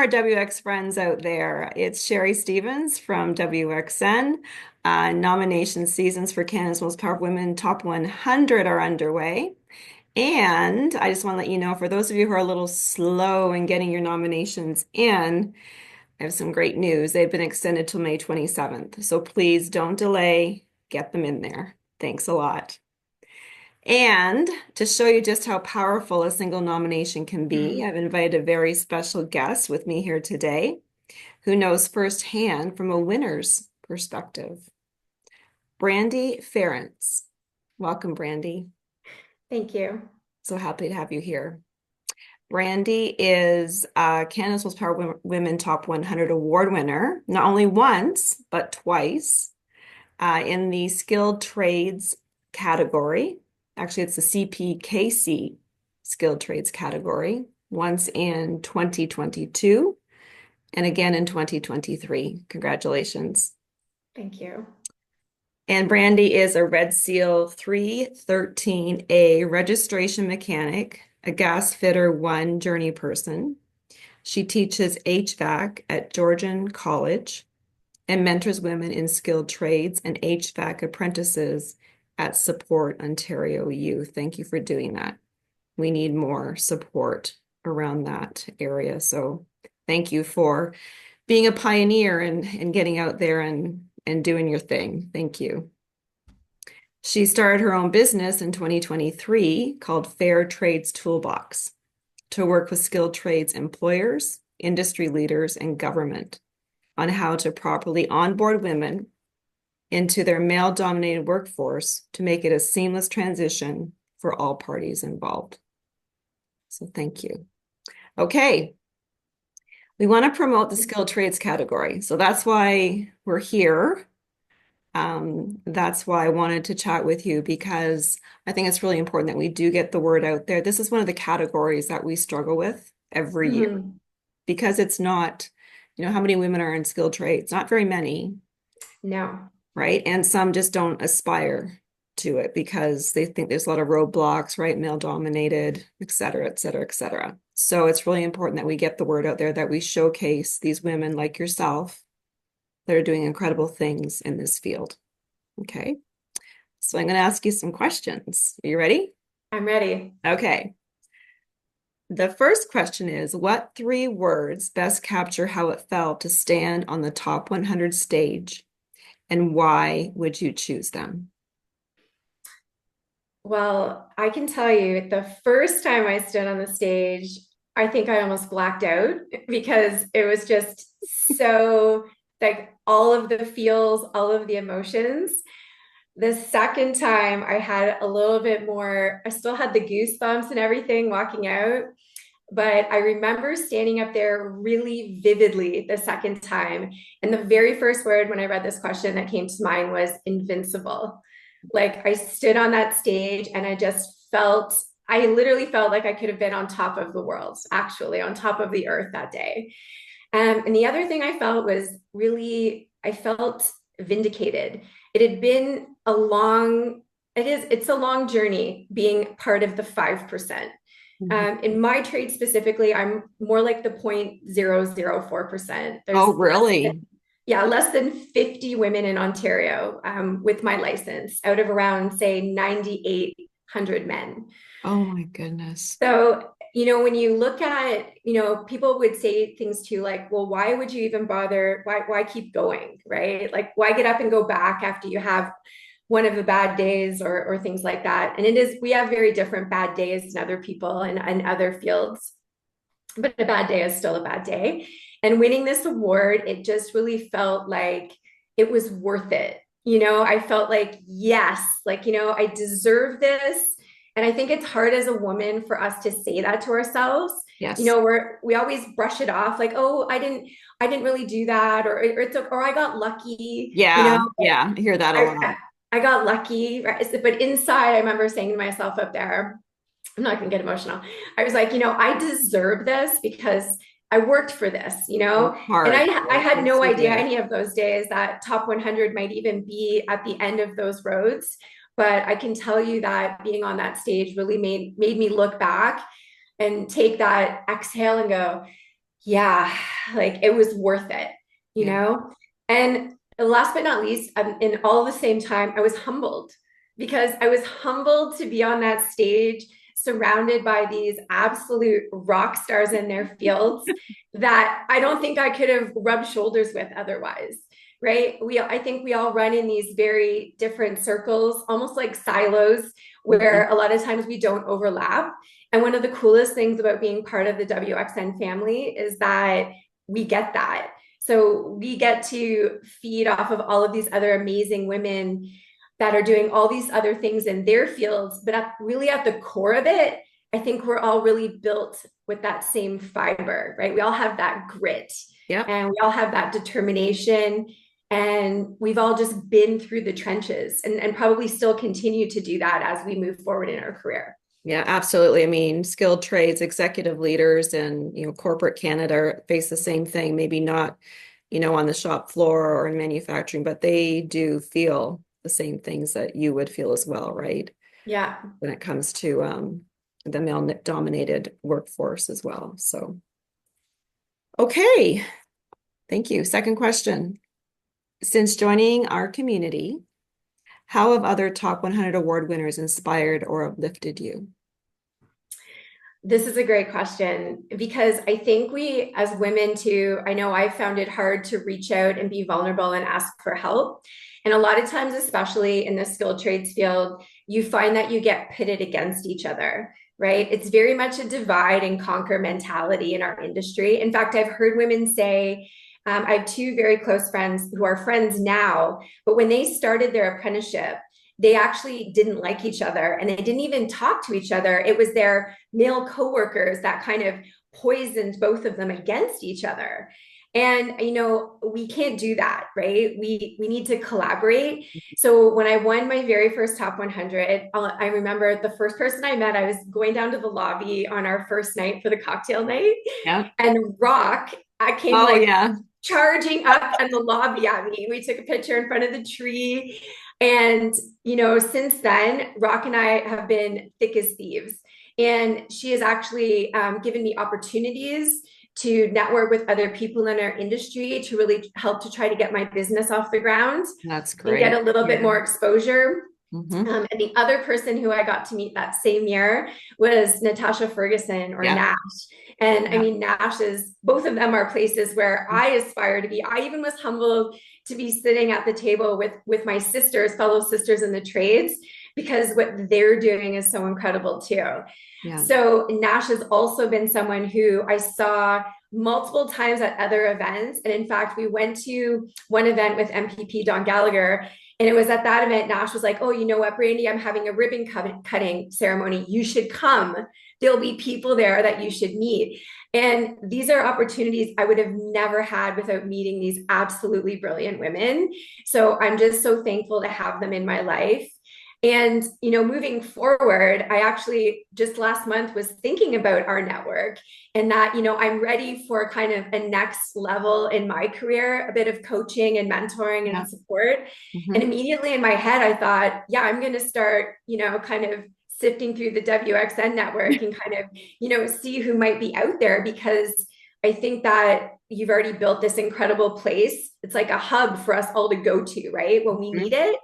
our WX friends out there. It's Sherry Stevens from WXN. Nomination seasons for Canada's Most Powerful Women Top 100 are underway. And I just want to let you know, for those of you who are a little slow in getting your nominations in, I have some great news. They've been extended till May 27th. So please don't delay. Get them in there. Thanks a lot. And to show you just how powerful a single nomination can be, I've invited a very special guest with me here today who knows firsthand from a winner's perspective. Brandi Ferenc. Welcome, Brandi. Thank you. So happy to have you here. Brandi is Canada's Most Powerful Women Top 100 award winner, not only once, but twice in the skilled trades category. Actually, it's the CPKC skilled trades category, once in 2022 and again in 2023. Congratulations. Thank you. And Brandi is a Red Seal 313A registration mechanic, a gas fitter 1 journey person. She teaches HVAC at Georgian College and mentors women in skilled trades and HVAC apprentices at Support Ontario Youth. Thank you for doing that. We need more support around that area. So thank you for being a pioneer and getting out there and doing your thing. Thank you. She started her own business in 2023 called Fair Trades Toolbox to work with skilled trades employers, industry leaders, and government on how to properly onboard women into their male-dominated workforce to make it a seamless transition for all parties involved. So thank you. Okay. We want to promote the skilled trades category. So that's why we're here. That's why I wanted to chat with you, because I think it's really important that we do get the word out there. This is one of the categories that we struggle with every year because it's not, how many women are in skilled trades? Not very many. No. Right? And some just don't aspire to it because they think there's a lot of roadblocks, right? Male dominated, et cetera, et cetera, et cetera. So it's really important that we get the word out there, that we showcase these women like yourself that are doing incredible things in this field. Okay. So I'm going to ask you some questions. Are you ready? I'm ready. Okay. The first question is, what 3 words best capture how it felt to stand on the top 100 stage, and why would you choose them? Well, I can tell you the first time I stood on the stage, I think I almost blacked out because it was just so like all of the feels, all of the emotions. The second time I had a little bit more, I still had the goosebumps and everything walking out. But I remember standing up there really vividly the second time. And the very first word when I read this question that came to mind was invincible. Like I stood on that stage and I literally felt like I could have been on top of the world, actually, on top of the earth that day. And the other thing I felt was I felt vindicated. It had been it's a long journey being part of the 5%. In my trade specifically, I'm more like the 0.004%. There's Oh, really? less than 50 women in Ontario with my license out of around, say, 9,800 men. Oh my goodness. So, when you look at, people would say things to you like, well, why would you even bother? Why keep going, right? Like, why get up and go back after you have one of the bad days or things like that? And we have very different bad days than other people and other fields, but a bad day is still a bad day. And winning this award, it just really felt like it was worth it. I felt like, yes, like, I deserve this. And I think it's hard as a woman for us to say that to ourselves. Yes. We always brush it off like, oh, I didn't really do that, or I got lucky, Yeah. Yeah. I hear that a lot. I got lucky, right? But inside, I remember saying to myself up there, I'm not going to get emotional. I was like, I deserve this because I worked for this, Work and hard. I Right? had Yes, no you idea did. any of those days that top 100 might even be at the end of those roads. But I can tell you that being on that stage really made me look back and take that exhale and go, Yeah, like it was worth it, you Yeah. know? And last but not least, in all the same time, I was humbled because I was humbled to be on that stage surrounded by these absolute rock stars in their fields that I don't think I could have rubbed shoulders with otherwise. Right. I think we all run in these very different circles, almost like silos, Mhm. where a lot of times we don't overlap. And one of the coolest things about being part of the WXN family is that we get that. So we get to feed off of all of these other amazing women that are doing all these other things in their fields. But really at the core of it, I think we're all really built with that same fiber, right? We all have that grit Yep. and we all have that determination. And we've all just been through the trenches and probably still continue to do that as we move forward in our career. Yeah, absolutely. I mean, skilled trades, executive leaders, and corporate Canada face the same thing. Maybe not, on the shop floor or in manufacturing, but they do feel the same things that you would feel as well, right? Yeah. When it comes to the male-dominated workforce as well. So, okay, thank you. Second question. Since joining our community, how have other top 100 award winners inspired or uplifted you? This is a great question because I think we, as women, too, I know I found it hard to reach out and be vulnerable and ask for help. And a lot of times, especially in the skilled trades field, you find that you get pitted against each other, right? It's very much a divide and conquer mentality in our industry. In fact, I've heard women say, I have two very close friends who are friends now, but when they started their apprenticeship, they actually didn't like each other and they didn't even talk to each other. It was their male coworkers that kind of poisoned both of them against each other. And we can't do that, right? We need to collaborate. So when I won my very first top 100, I remember the first person I met, I was going down to the lobby on our first night for the cocktail night, Yeah. and Rock, I came Oh, like yeah. charging up in the lobby at me. We took a picture in front of the tree. And, since then, Rock and I have been thick as thieves. And she has actually given me opportunities to network with other people in our industry to really help to try to get my business off the ground That's and get great. a little bit Yeah. more exposure. Hmm. And the other person who I got to meet that same year was Natasha Ferguson or Yeah. Nash. And I Yeah. mean, Nash is, both of them are places where I aspire to be. I even was humbled to be sitting at the table with my sisters, fellow sisters in the trades, because what they're doing is so incredible too. Yeah. So Nash has also been someone who I saw multiple times at other events. And in fact, we went to one event with MPP Don Gallagher. And it was at that event, Nash was like, oh, you know what, Brandi, I'm having a ribbon cutting ceremony. You should come. There'll be people there that you should meet. And these are opportunities I would have never had without meeting these absolutely brilliant women. So I'm just so thankful to have them in my life. And, moving forward, I actually just last month was thinking about our network and that, I'm ready for kind of a next level in my career, a bit of coaching and mentoring Yeah. and support. And Hmm. immediately in my head, I thought, yeah, I'm going to start, kind of sifting through the WXN network and kind of, see who might be out there because I think that you've already built this incredible place. It's like a hub for us all to go to, right? When we need it.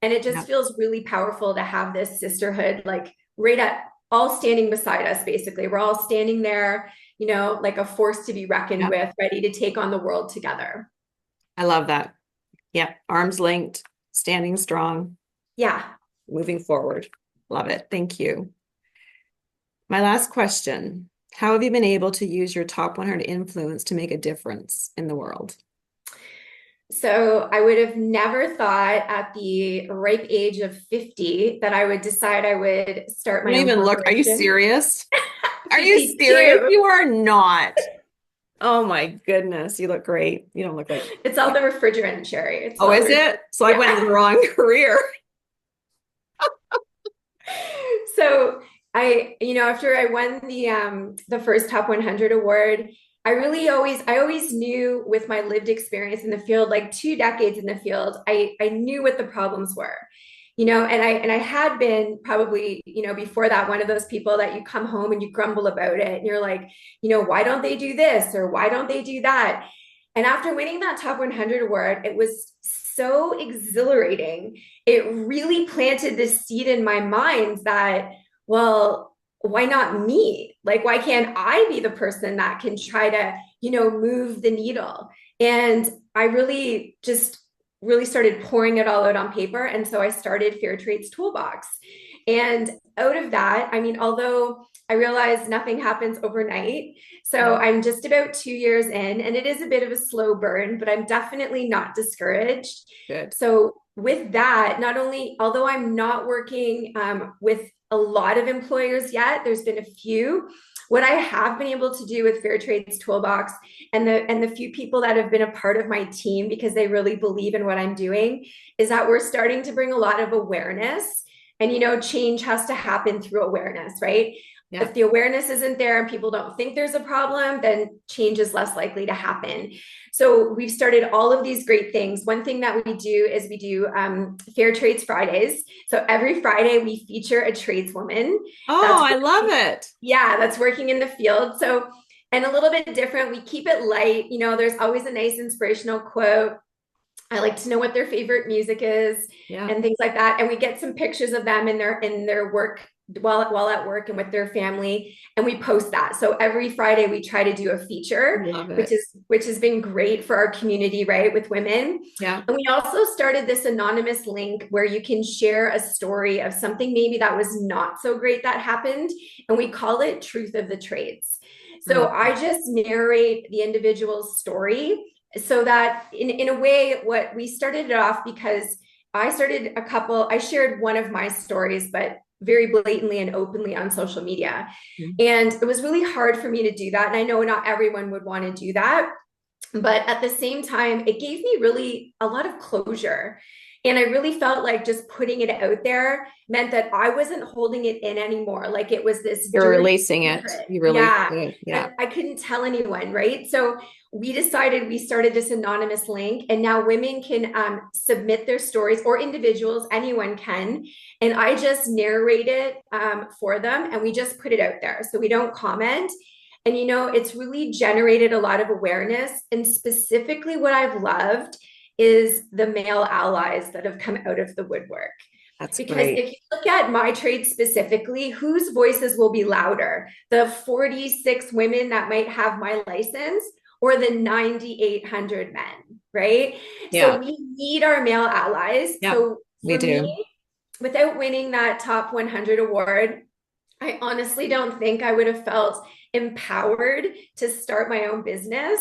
And it just Yeah. feels really powerful to have this sisterhood, like right at all standing beside us, basically. We're all standing there, like a force to be reckoned Yeah. with, ready to take on the world together. I love that. Yeah. Arms linked, standing strong, Yeah. moving forward. Love it. Thank you. My last question. How have you been able to use your top 100 influence to make a difference in the world? So I would have never thought at the ripe age of 50 that I would decide I would start Don't my own even look. Are you corporation. serious? Are you serious? 52. You are not. Oh my goodness. You look great. You don't look like. It's all the refrigerant, Sherry. It's Oh, all the is refrigerant. it? So I went Yeah. in the wrong career. So after I won the first top 100 award, I always knew with my lived experience in the field, like 2 decades in the field, I knew what the problems were. And I had been probably, before that, one of those people that you come home and you grumble about it and you're like, why don't they do this or why don't they do that? And after winning that top 100 award, it was so exhilarating. It really planted this seed in my mind that, well, why not me? Like, why can't I be the person that can try to, move the needle? And I really started pouring it all out on paper. And so I started Fair Trade's Toolbox. And out of that, I mean, although I realize nothing happens overnight, so Yeah. I'm just about 2 years in, and it is a bit of a slow burn, but I'm definitely not discouraged. Good. So with that, not only, although I'm not working with a lot of employers yet, there's been a few. What I have been able to do with Fair Trade's Toolbox and the few people that have been a part of my team because they really believe in what I'm doing is that we're starting to bring a lot of awareness. And change has to happen through awareness, right? Yeah. If the awareness isn't there and people don't think there's a problem, then change is less likely to happen. So we've started all of these great things. One thing that we do is we do Fair Trades Fridays. So every Friday we feature a tradeswoman Oh, that's I love working, it. yeah, that's working in the field. So, and a little bit different. We keep it light. There's always a nice inspirational quote. I like to know what their favorite music is Yeah. and things like that. And we get some pictures of them in their work while at work and with their family, and we post that. So every Friday we try to do a feature, Love which it. is which has been great for our community, right, with women. Yeah. And we also started this anonymous link where you can share a story of something maybe that was not so great that happened, and we call it Truth of the Trades. I So love I it. just narrate the individual's story so that in a way, what we started it off because I shared one of my stories, but very blatantly and openly on social media. Mhm. And it was really hard for me to do that. And I know not everyone would want to do that. But at the same time, it gave me really a lot of closure. And I really felt like just putting it out there meant that I wasn't holding it in anymore. Like it was this You're dirty releasing it. secret. You release Yeah. it. Yeah. And I couldn't tell anyone. Right. So we started this anonymous link, and now women can submit their stories, or individuals, anyone can. And I just narrate it for them, and we just put it out there. So we don't comment. And it's really generated a lot of awareness. And specifically, what I've loved is the male allies that have come out of the woodwork. That's Because great. if you look at my trade specifically, whose voices will be louder? The 46 women that might have my license, or the 9,800 men, right? So Yeah. we need our male allies. Yeah. So We for me, do. without winning that top 100 award, I honestly don't think I would have felt empowered to start my own business.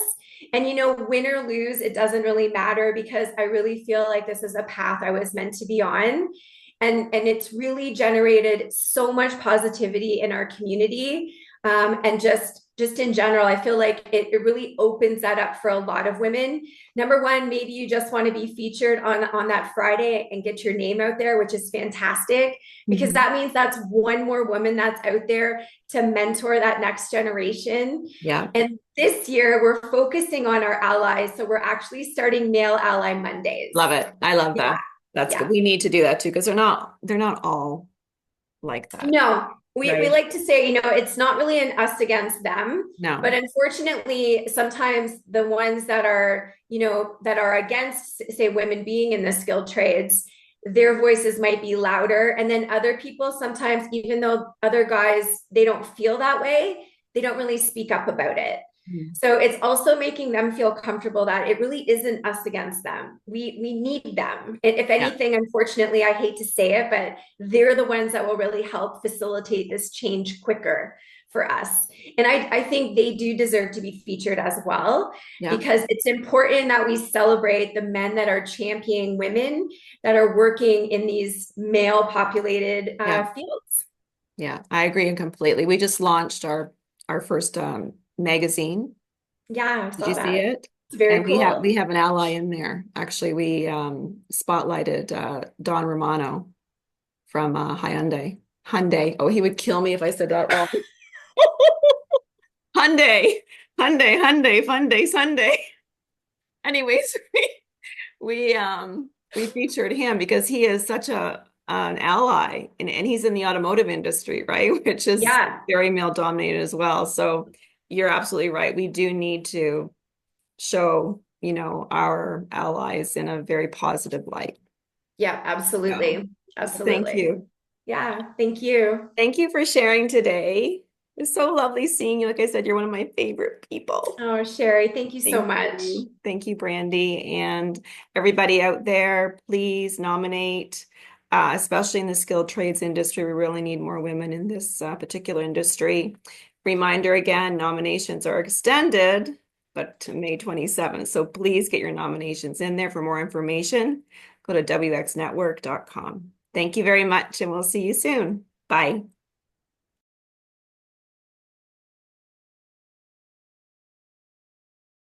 And win or lose, it doesn't really matter because I really feel like this is a path I was meant to be on. And it's really generated so much positivity in our community. And just in general, I feel like it really opens that up for a lot of women. Number one, maybe you just want to be featured on that Friday and get your name out there, which is fantastic because Mhm. that means that's one more woman that's out there to mentor that next generation. Yeah. And this year we're focusing on our allies. So we're actually starting Male Ally Love Mondays. it. I love Yeah. that. That's good. Yeah. We need to do that too because they're not all like that, No, we right? like to say, it's not really an us against them, but No. unfortunately, sometimes the ones that are against, say, women being in the skilled trades, their voices might be louder. And then other people, sometimes, even though other guys, they don't feel that way, they don't really speak up about it. Mhm. So it's also making them feel comfortable that it really isn't us against them. We need them. If Yeah. anything, unfortunately, I hate to say it, but they're the ones that will really help facilitate this change quicker for us. And I think they do deserve to be featured as well, Yeah. because it's important that we celebrate the men that are championing women that are working in these male populated Yeah. fields. Yeah. I agree completely. We just launched our first magazine. Yeah, I Did saw you see that. it? It's very And we have cool. we have an ally in there. Actually, we spotlighted Don Romano from Hyundai. Hyundai. Oh, he would kill me if I said that wrong. Hyundai. Hyundai, Funday, Sunday. Anyways, we featured him because he is such an ally, and he's in the automotive industry, right? Which is Yeah. very male dominated as well. So you're absolutely right. We do need to show, our allies in a very positive light. Yeah, So, absolutely. thank Absolutely. you. Yeah. Thank you. Thank you for sharing today. It's so lovely seeing you. Like I said, you're one of my favorite people. Oh, Sherry, thank you so Thank much. you. Thank you, Brandi. And everybody out there, please nominate, especially in the skilled trades industry. We really need more women in this particular industry. Reminder again, nominations are extended, but to May 27th. So please get your nominations in there. For more information, go to wxnetwork.com. Thank you very much, and we'll see you soon. Bye.